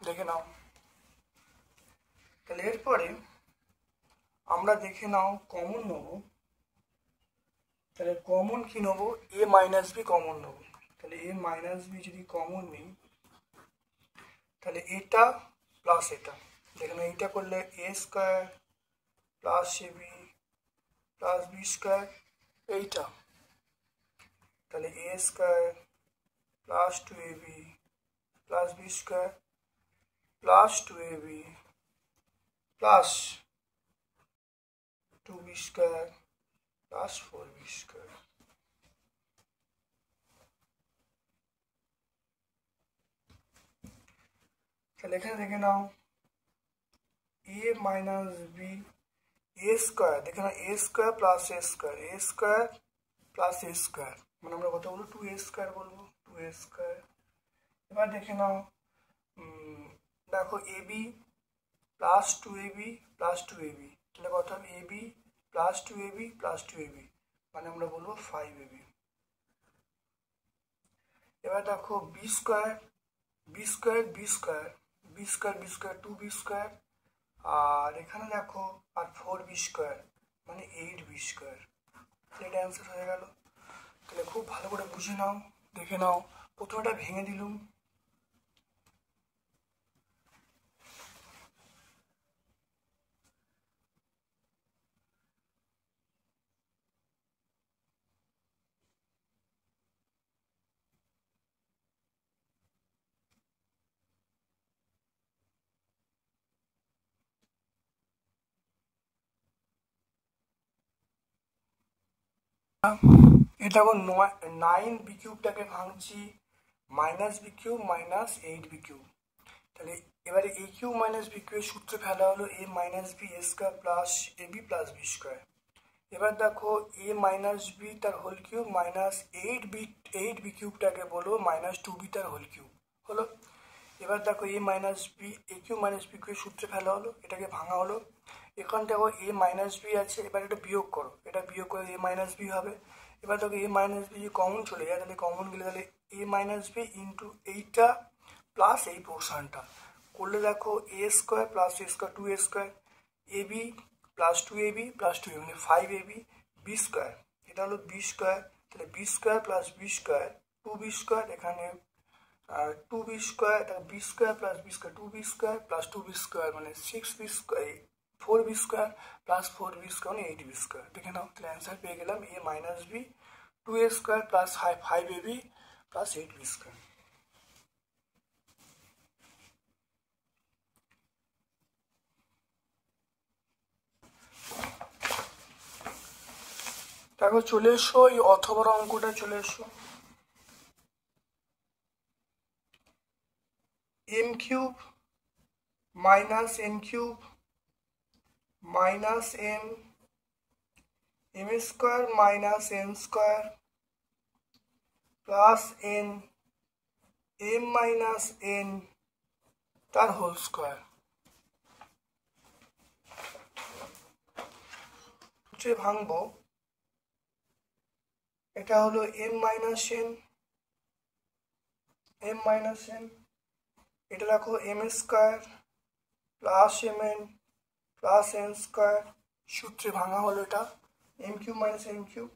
দেখে নাও। তাহলে এরপরে আমরা দেখে নাও কমন নেবো, তাহলে কমন কি নেবো এ মাইনাস বি কমন নেবো, তাহলে এ মাইনাস বি যদি কমন নিই তাহলে এটা প্লাস এটা, দেখেন এইটা করলে A square plus A B plus B square, এইটা তাহলে A square plus 2ab plus B square plus 2ab plus 2b square plus 4b square. তাহলে এখানে দেখে নাও A minus B A square, দেখে নাও A square plus A square, A square plus A square মানে আমরা কত বলবো 2a স্কোয়ার বলবো 2a স্কোয়ার। এবার দেখে নাও দেখো এ B plus 2ab plus 2ab, তাহলে কত হবে এ B plus 2ab plus 2ab মানে আমরা বলবো 5ab। এবার দেখো B square B square B square B square B square 2b square, আর এখানে দেখো আর 4b স্কোয়ার মানে 8b স্কোয়ার, এটা অ্যান্সার হয়ে গেল। তাহলে খুব ভালো করে বুঝে নাও দেখে নাও, প্রথমটা ভেঙে দিলুম, এটা 9 বি কিউবটাকে ভাঙছি minus B cube minus 8 B cube. তাহলে এবারে এ কিউব মাইনাস বি কিউবের সূত্রে ফেলা হলো A minus B A square plus A B plus B square. এবার দেখো এ মাইনাস বি তার হোল কিউব মাইনাস 8 বি কিউবটাকে বলো মাইনাস 2 বি তার হোল কিউব হলো। এবার দেখো A minus B A cube minus B কিউবের সূত্রে ফেলা হলো, এটাকে ভাঙা হলো। এখান দেখো এ মাইনাস বি আছে, এবার এটা বিয়োগ করো, এটা বিয়োগ করে এ মাইনাস বি হবে। এবার দেখো এ মাইনাস বি যদি কমন চলে যায় তাহলে কমন গেলে তাহলে এ মাইনাস বি ইন্টু এইটা প্লাস এই পোর্শনটা করলে দেখো A square plus A square 2 A square A B plus 2 ab plus 2 মানে 5ab বি স্কোয়ার, এটা হলো বি স্কোয়ার। তাহলে B square plus B square 2b square, এখানে 2b স্কোয়ার, এটা B square plus B square 2b square plus 2b square মানে 6b square 4b square plus 4b square মানে 8b square. দেখে নাও, তাহলে answer পেয়ে গেলাম A minus B 2a square plus 5ab plus 8b square. দেখো চলে এসো এই অথবা অঙ্কটা চলে এসো। M cube minus N cube minus M M square minus N square plus N M minus N তার হোল স্কোয়ার। ভাঙবো, এটা হলো এম মাইনাস এন এটা রাখো M square plus M N plus N square, সূত্রে ভাঙা হলো এটা M cube minus M cube.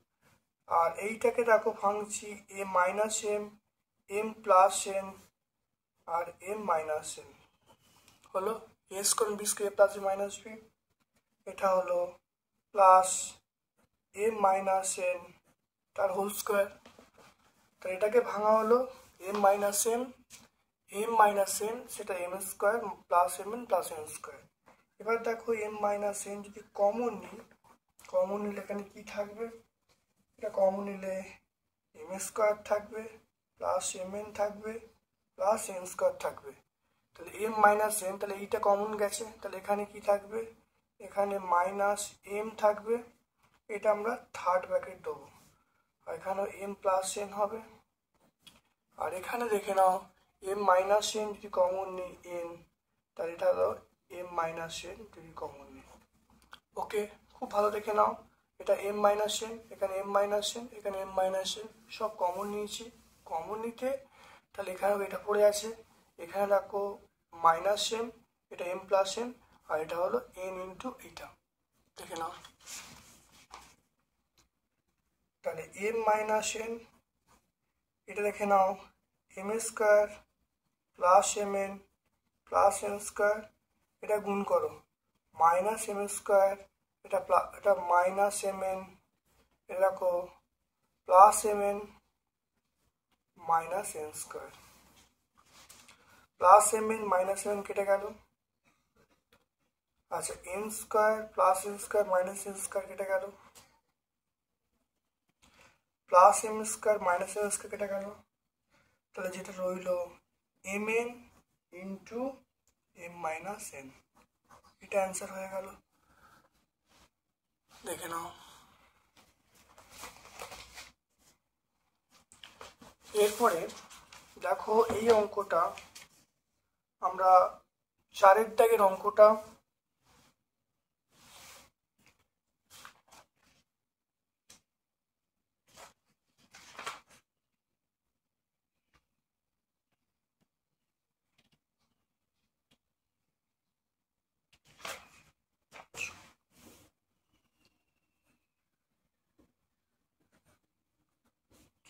আর এইটাকে দেখো ভাঙছি A minus M M plus N আর এম মাইনাস এন হলো A square B square plus minus B, এটা হলো প্লাস এম মাইনাস এন তার হোল স্কোয়ার। তো এটাকে ভাঙা হলো এম মাইনাস এন সেটা M square plus M N plus N square. এবার দেখো এম মাইনাস এন যদি কমন নিলে এখানে কি থাকবে, এটা কমন নিলে এম স্কোয়ার থাকবে প্লাস এম এন থাকবে প্লাস এন স্কোয়ার থাকবে। তাহলে এম মাইনাস এন, তাহলে এইটা কমন গেছে, তাহলে এখানে কি থাকবে, এখানে মাইনাস এম থাকবে, এটা আমরা থার্ড ব্র্যাকেট দেবো, আর এখানেও এম প্লাস এন হবে। আর এখানে দেখে নাও এম মাইনাস এন যদি কমন নিই এন, তাহলে এটা হলো এম মাইনাস এন যদি কমন নিই। ওকে, খুব ভালো দেখে নাও, এটা এম মাইনাস এন, এখানে এম মাইনাস এন, এখানে এম মাইনাস এন, সব কমন নিয়েছি। কমন নিতে তাহলে এখানেও এটা পড়ে আছে, এখানে রাখো মাইনাস এম, এটা এম প্লাস এন, আর এটা হলো এন ইন্টু এটা। দেখে নাও, তাহলে এম মাইনাস এন, এটা দেখে নাও M square plus M N plus N square, এটা গুণ করো মাইনাস এম স্কোয়ার, এটা মাইনাস এম এন, এটা রাখো plus M N minus N square, plus M N minus M N কেটে গেল। আচ্ছা N square plus N square minus N square কেটে গেল, plus M square minus M square কেটে গেল। তাহলে যেটা রইল M N into M minus N, এটা অ্যান্সার হয়ে গেল। দেখে নাও, এরপরে দেখো এই অঙ্কটা আমরা 4 দাগের অঙ্কটা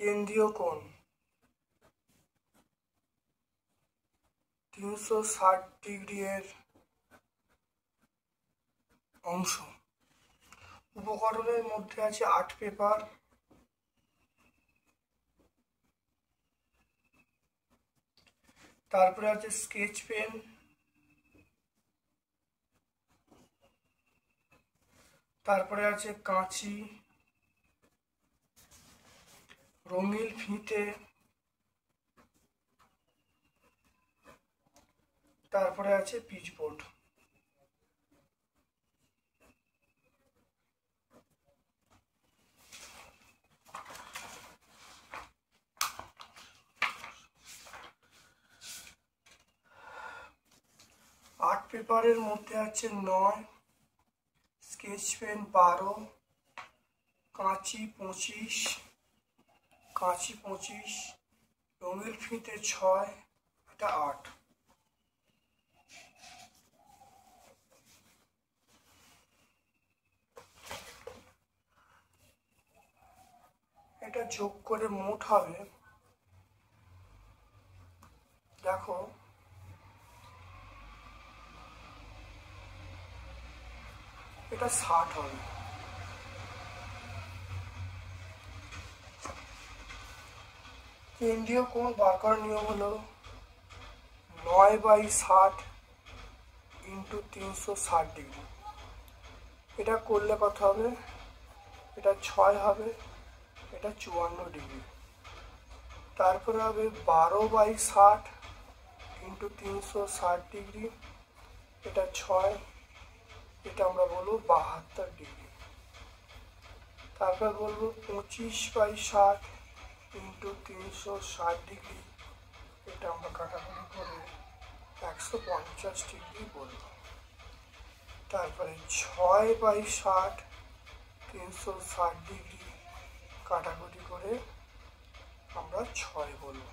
কেন্দ্রীয় কোণ 360 ডিগ্রি এর অংশ, উপকরণের মধ্যে আছে আর্ট পেপার, তারপরে আছে স্কেচ পেন, তারপরে আছে কাঁচি, রঙিন ফিতে, তারপরে আছে পিচবোর্ড। আর্ট পেপারের মধ্যে আছে 9, স্কেচ পেন 12, কাঁচি 25, রঙিন ফিতে 6, এটা 8। এটা যোগ করে মোট হবে, দেখো এটা 60 হবে। কেন্দ্রীয় কোণ বার করার নিয়ম হলো 9/60 ইন্টু 360 ডিগ্রি। এটা করলে কত হবে? এটা 6 হবে, এটা 54 ডিগ্রি। তারপরে হবে 12/60 ইন্টু 360 ডিগ্রি, এটা 6, এটা আমরা বলবো 72 ডিগ্রি। তারপর বলবো 25/60 ইন্টু 360 ডিগ্রি, এটা আমরা কাটাকুটি করে 150 ডিগ্রি বলবো। তারপরে 6/60 360 ডিগ্রি কাটাকুটি করে আমরা 6 বলবো।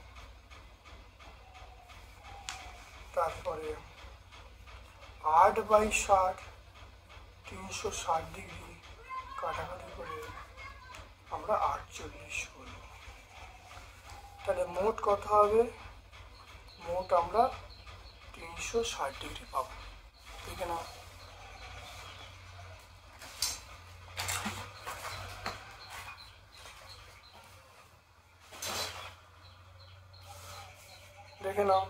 তারপরে 8/60 360 ডিগ্রি কাটাকুটি করে আমরা 48 বলবো। তাহলে মোট কত হবে? মোট আমরা 360 ডিগ্রি পাবো। ঠিক না? দেখে নাও।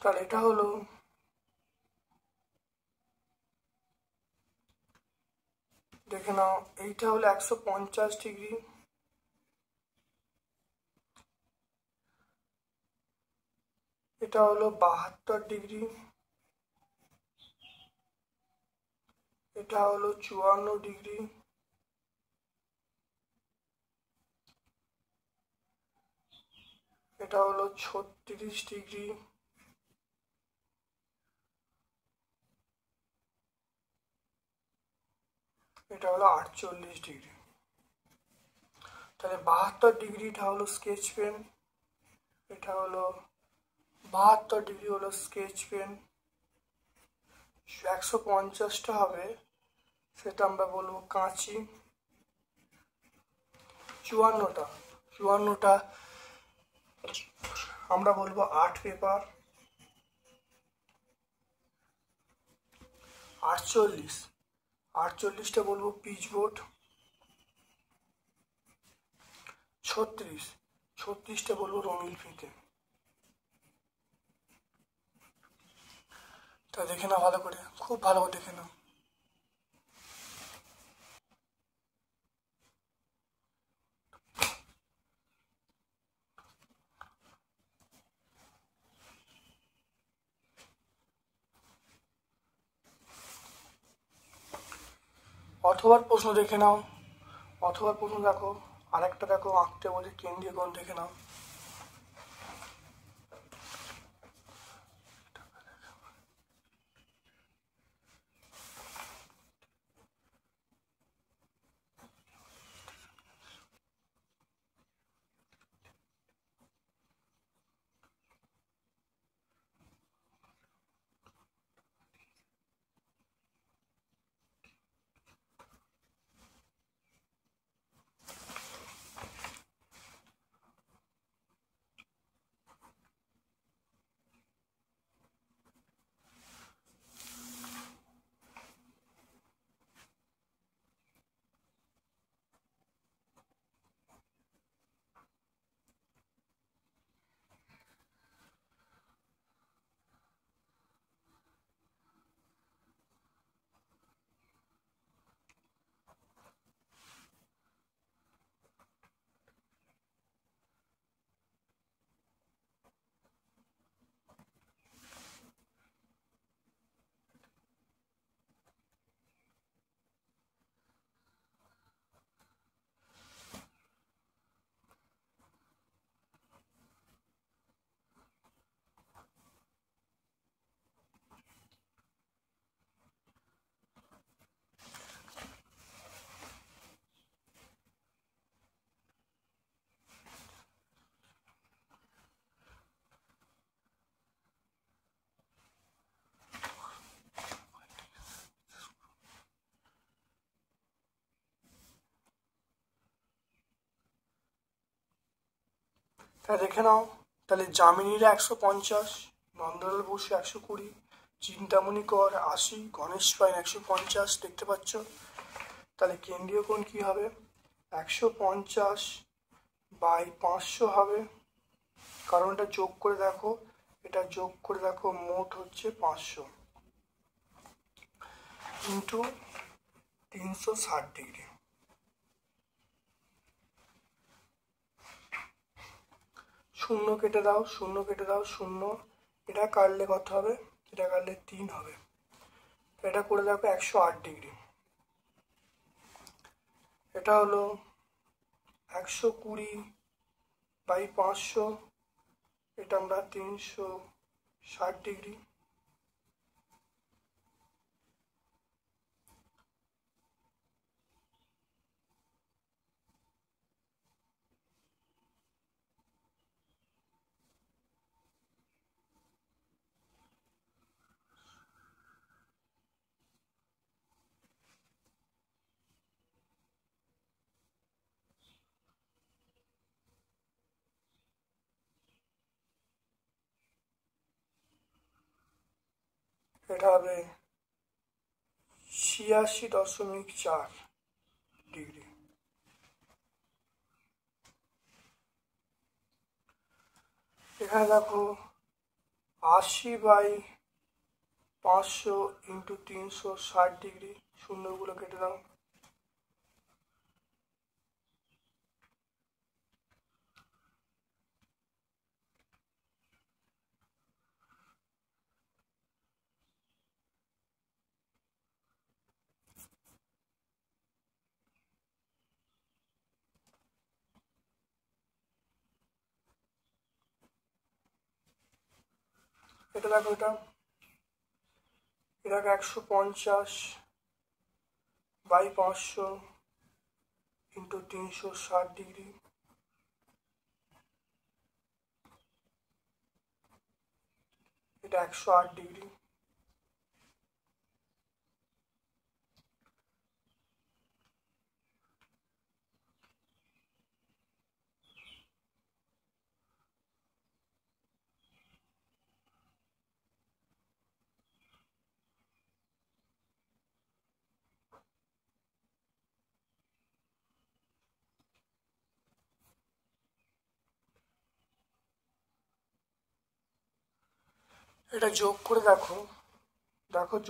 তাহলে এটা হলো দেখে নাও, এইটা হলো 150 ডিগ্রি, এটা হলো 72 ডিগ্রি, এটা হলো 54 ডিগ্রি, এটা হলো 36 ডিগ্রি, এটা হলো 48 ডিগ্রি। তাহলে 72 ডিগ্রিটা হলো স্কেচ পেন, এটা হলো 72 ডিগ্রি হলো স্কেচ পেন। 150টা হবে, সেটা আমরা বলবো কাঁচি। 54টা আমরা বলবো আর্ট পেপার। 48টা বলবো পিচবোর্ড। 36টা বলবো রঙিন ফিতে। তা দেখে নাও ভালো করে, খুব ভালো করে দেখে নাও। অথবা প্রশ্ন দেখে নাও, অথবা প্রশ্ন দেখো, আরেকটা দেখো আঁকতে বলে কেন্দ্রীয় কোণ দেখে নাও। দেখে নাও, তাহলে যামিনীরা 150, নন্দলাল বসু 120, চিন্তামণি কর 80, গণেশ পাইন 150, দেখতে পাচ্ছ। তাহলে কেন্দ্রীয় কোণ কি হবে? 150/500 হবে, কারণ এটা যোগ করে দেখো, এটা যোগ করে দেখো, মোট হচ্ছে 500 ইন্টু 360 ডিগ্রি। শূন্য কেটে দাও, শূন্য কেটে দাও, শূন্য। এটা কাটলে কত হবে? এটা কাটলে 3 হবে। এটা করে দেখো 108 ডিগ্রি। এটা হলো 120/500, এটা আমরা 360 ডিগ্রি। এটা হবে 86.4 ডিগ্রি। এখানে দেখো 80/500 ইন্টু 360 ডিগ্রি, শূন্যগুলো কেটে দাও। এটা দেখো, এটাকে 150/500 ইন্টু 360 ডিগ্রি, এটা 108 ডিগ্রি। এটা যোগ করে দেখো,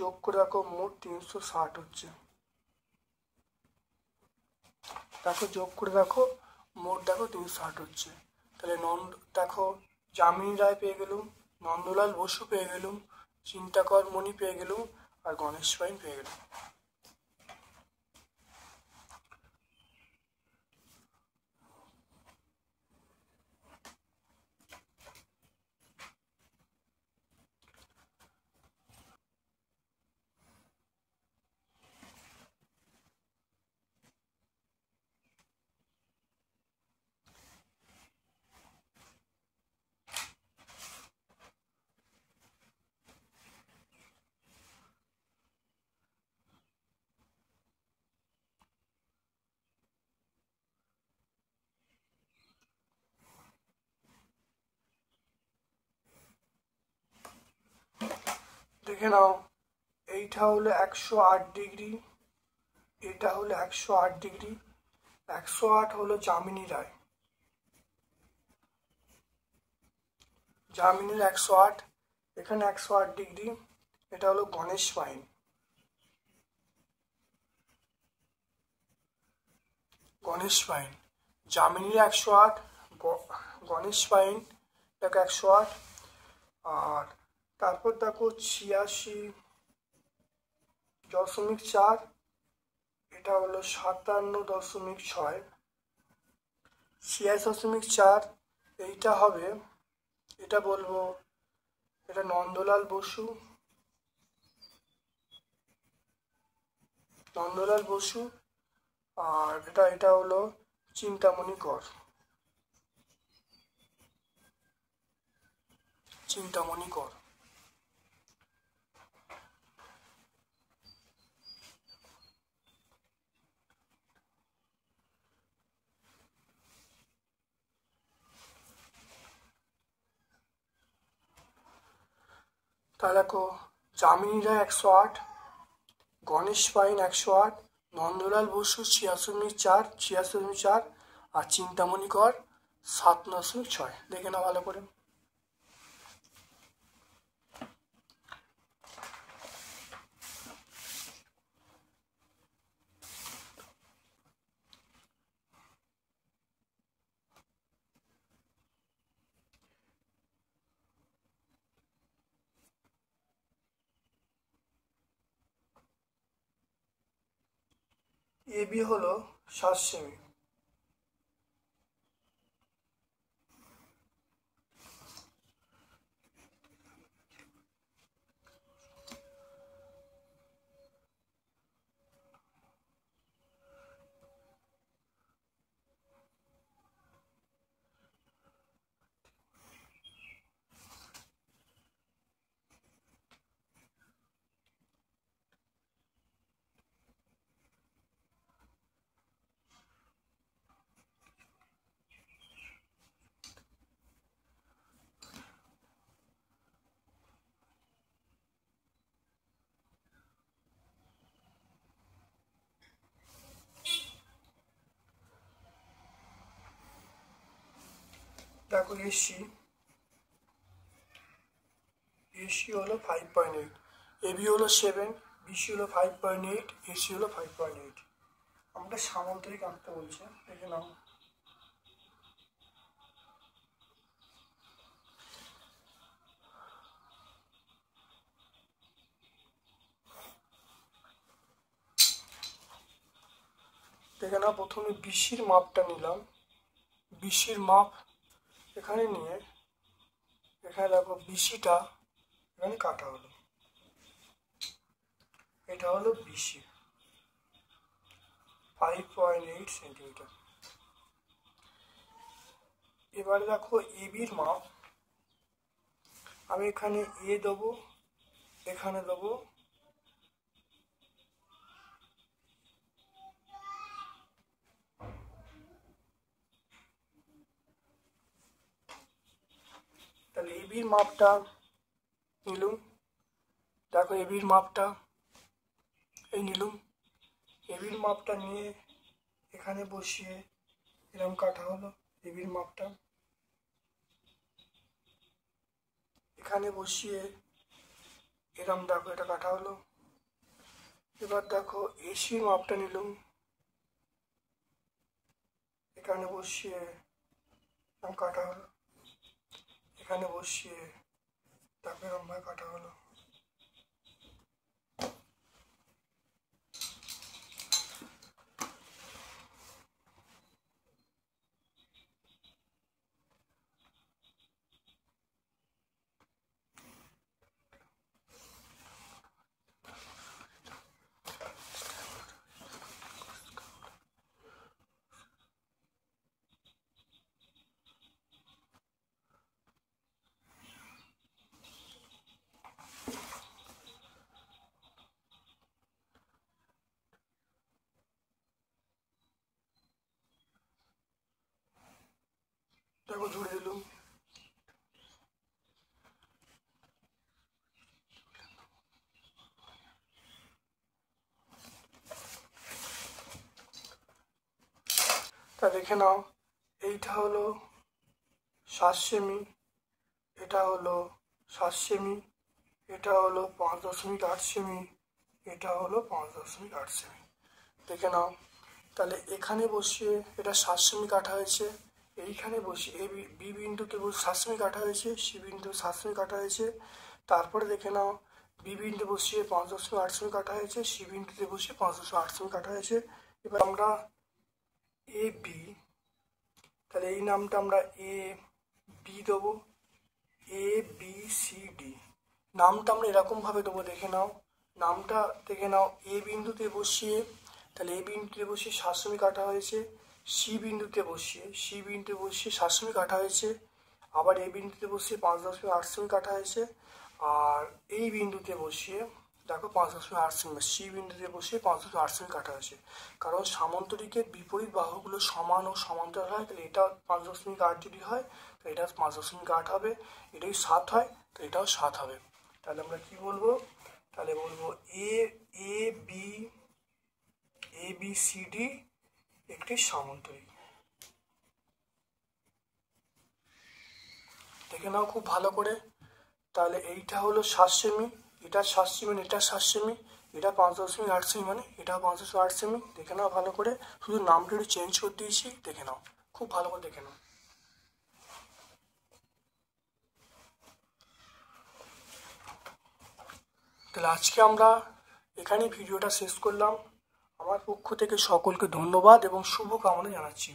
যোগ করে দেখো, মোট 360 হচ্ছে। দেখো যোগ করে দেখো, মোট দেখো 360 হচ্ছে। তাহলে দেখো, যামিনী রায় পেয়ে গেলুম, নন্দলাল বসু পেয়ে গেলুম, চিন্তাকর মণি পেয়ে গেলুম, আর গণেশ পাইন পেয়ে গেলুম। দেখে নাও, এইটা হলো 108 ডিগ্রি, এটা হলো 108 ডিগ্রি, 108 হলো যামিনী রায়, যামিনীর 108, এখানে 108 ডিগ্রি, এটা হলো গণেশ পাইন, যামিনীর 108, গণেশ পাইন দেখো 108, আর তারপর দেখো 86.4, এটা হলো 57.6, 86.4, এইটা হবে, এটা বলবো, এটা নন্দলাল বসু, আর এটা হলো চিন্তামণি কর, তা দেখো, যামিনী রায় 108, গণেশ পাইন 108, নন্দলাল বসু 86.4, আর চিন্তামণি কর 7.6। দেখে নাও ভালো করে। এবি হলো 7 সেমি। দেখো, এসি হলো 5.8, এবি হলো 7, বিসি হলো 5.8, এসি হলো 5.8। আমরা সামান্তরিক আঁকতে বলছে, দেখে নাও। দেখে নাও, প্রথমে বিসির মাপটা নিলাম। বিসির মাপ এখানে নিয়ে এখানে দেখো বিসিটা এখানে কাটা হলো। এটা হলো বিসি 5.8 সেন্টিমিটার। এবারে দেখো এবির মাপ, আমি এখানে এ দেবো, এখানে দেবো তাহলে এবির মাপটা নিলুম। দেখো এবির মাপটা এই নিলুম। এবির মাপটা নিয়ে এখানে বসিয়ে এরকম কাটা হলো। এবির মাপটা এখানে বসিয়ে এরকম দেখো এটা কাটা হলো। এবার দেখো এসির মাপটা নিলুম, এখানে বসিয়ে এরকম কাটা হলো। এখানে বসিয়ে তারপরে এরকম ভাবে কাটা হলো। দেখো জুড়ে দিলুম। তা দেখে নাও, এইটা হলো 7 সেমি, এটা হলো 7 সেমি, এটা হলো 5.8 সেমি, এটা হলো 5.8 সেমি। দেখে নাও, তাহলে এখানে বসিয়ে এটা 7 সেমি কাটা হয়েছে, এইখানে বসিয়ে এই বি বিন্দুতে 7 সেমি কাটা হয়েছে, সি বিন্দু 7 সেমি কাটা হয়েছে। তারপরে দেখে নাও, বি বিন্দু বসিয়ে 5.8 সেমি কাটা হয়েছে, সি বিন্দুতে বসিয়ে 5.8 সেমি কাটা হয়েছে। এবার আমরা এ বি, তাহলে এই নামটা আমরা এ বি দেবো। এ বি সি ডি নামটা আমরা এরকমভাবে দেবো। দেখে নাও, নামটা দেখে নাও, এ বিন্দুতে বসিয়ে, তাহলে এ বিন্দুতে বসিয়ে 7 সেমি কাটা হয়েছে, সি বিন্দুতে বসিয়ে 7 সেমি কাটা হয়েছে, আবার এ বিন্দুতে বসিয়ে 5.8 সেমি কাটা হয়েছে, আর এই বিন্দুতে বসিয়ে দেখো 5.8 সেমি, সি বিন্দুতে বসিয়ে 5.8 সেমি কাটা হয়েছে। কারণ সামান্তরিকের বিপরীত বাহুগুলো সমান ও সমান্তরাল হয়, তাহলে এটা 5.8 যদি হয় তো এটা 5.8 হবে, এটাই 7 হয় তো এটাও 7 হবে। তাহলে আমরা কি বলবো, তাহলে বলবো এ বি সি ডি একটি সামান্তরিক। দেখে নাও খুব ভালো করে। তাহলে এইটা হলো 7 সেমি, এটা 7 সেমি, এটা 7 সেমি, এটা 5.8 সেমি, মানে এটা 5.8 সেমি। দেখে নাও ভালো করে, শুধু নামটা একটু চেঞ্জ করে দিয়েছি, দেখে নাও খুব ভালো করে দেখে নাও। তাহলে আজকে আমরা এখানেই ভিডিওটা শেষ করলাম। আমার পক্ষ থেকে সকলকে ধন্যবাদ এবং শুভকামনা জানাচ্ছি।